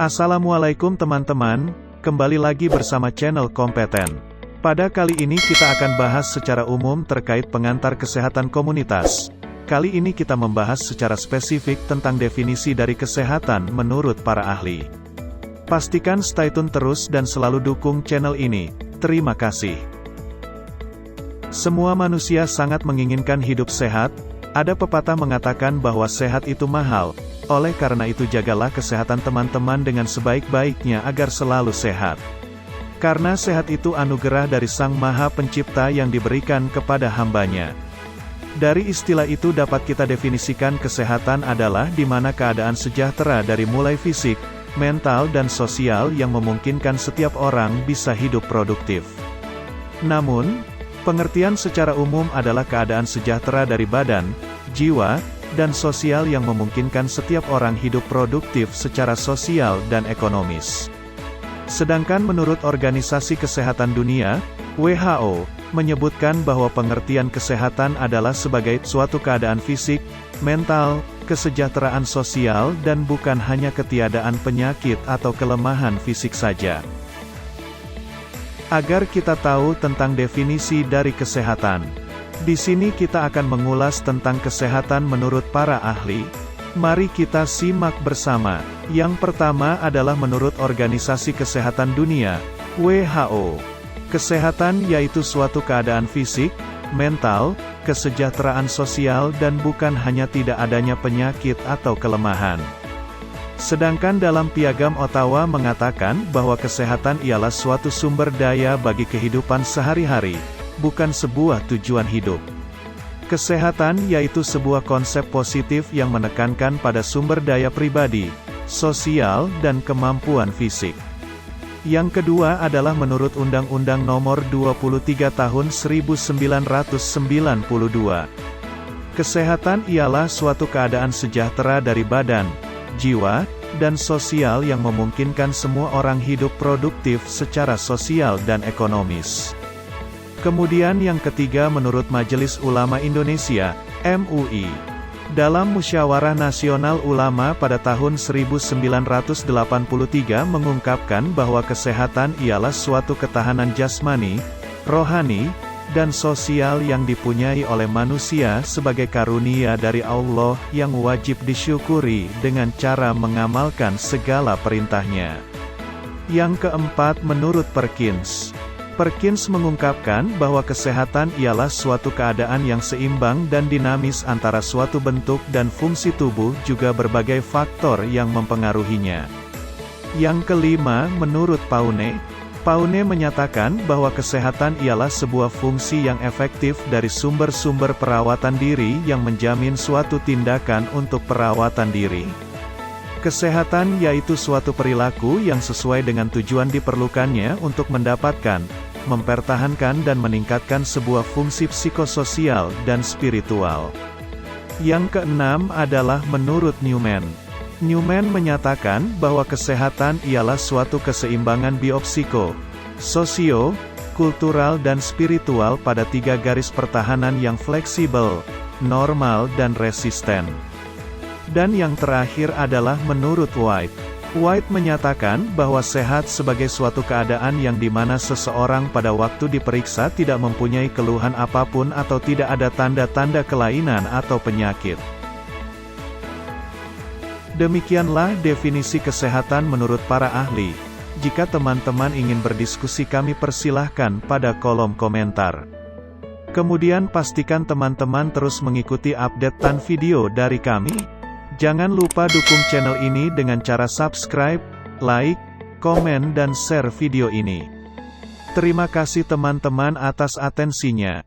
Assalamualaikum teman-teman, kembali lagi bersama channel Kompeten. Pada kali ini kita akan bahas secara umum terkait pengantar kesehatan komunitas. Kali ini kita membahas secara spesifik tentang definisi dari kesehatan menurut para ahli. Pastikan stay tune terus dan selalu dukung channel ini. Terima kasih. Semua manusia sangat menginginkan hidup sehat. Ada pepatah mengatakan bahwa sehat itu mahal. Oleh karena itu jagalah kesehatan teman-teman dengan sebaik-baiknya agar selalu sehat. Karena sehat itu anugerah dari Sang Maha Pencipta yang diberikan kepada hambanya. Dari istilah itu dapat kita definisikan kesehatan adalah di mana keadaan sejahtera dari mulai fisik, mental dan sosial yang memungkinkan setiap orang bisa hidup produktif. Namun, pengertian secara umum adalah keadaan sejahtera dari badan, jiwa, dan sosial yang memungkinkan setiap orang hidup produktif secara sosial dan ekonomis. Sedangkan menurut Organisasi Kesehatan Dunia, WHO, menyebutkan bahwa pengertian kesehatan adalah sebagai suatu keadaan fisik, mental, kesejahteraan sosial dan bukan hanya ketiadaan penyakit atau kelemahan fisik saja. Agar kita tahu tentang definisi dari kesehatan, di sini kita akan mengulas tentang kesehatan menurut para ahli. Mari kita simak bersama. Yang pertama adalah menurut Organisasi Kesehatan Dunia, WHO. Kesehatan yaitu suatu keadaan fisik, mental, kesejahteraan sosial dan bukan hanya tidak adanya penyakit atau kelemahan. Sedangkan dalam Piagam Ottawa mengatakan bahwa kesehatan ialah suatu sumber daya bagi kehidupan sehari-hari, bukan sebuah tujuan hidup. Kesehatan yaitu sebuah konsep positif yang menekankan pada sumber daya pribadi, sosial dan kemampuan fisik. Yang kedua adalah menurut Undang-Undang Nomor 23 Tahun 1992. Kesehatan ialah suatu keadaan sejahtera dari badan, jiwa, dan sosial yang memungkinkan semua orang hidup produktif secara sosial dan ekonomis. Kemudian yang ketiga menurut Majelis Ulama Indonesia, MUI. Dalam Musyawarah Nasional Ulama pada tahun 1983 mengungkapkan bahwa kesehatan ialah suatu ketahanan jasmani, rohani, dan sosial yang dipunyai oleh manusia sebagai karunia dari Allah yang wajib disyukuri dengan cara mengamalkan segala perintahnya. Yang keempat menurut Perkins. Perkins mengungkapkan bahwa kesehatan ialah suatu keadaan yang seimbang dan dinamis antara suatu bentuk dan fungsi tubuh juga berbagai faktor yang mempengaruhinya. Yang kelima menurut Paune. Paune menyatakan bahwa kesehatan ialah sebuah fungsi yang efektif dari sumber-sumber perawatan diri yang menjamin suatu tindakan untuk perawatan diri. Kesehatan yaitu suatu perilaku yang sesuai dengan tujuan diperlukannya untuk mendapatkan, mempertahankan dan meningkatkan sebuah fungsi psikososial dan spiritual. Yang keenam adalah menurut Newman. Newman menyatakan bahwa kesehatan ialah suatu keseimbangan biopsiko, sosio, kultural dan spiritual pada tiga garis pertahanan yang fleksibel, normal dan resisten. Dan yang terakhir adalah menurut White. White menyatakan bahwa sehat sebagai suatu keadaan yang dimana seseorang pada waktu diperiksa tidak mempunyai keluhan apapun atau tidak ada tanda-tanda kelainan atau penyakit. Demikianlah definisi kesehatan menurut para ahli. Jika teman-teman ingin berdiskusi kami persilahkan pada kolom komentar. Kemudian pastikan teman-teman terus mengikuti update-an video dari kami. Jangan lupa dukung channel ini dengan cara subscribe, like, komen dan share video ini. Terima kasih teman-teman atas atensinya.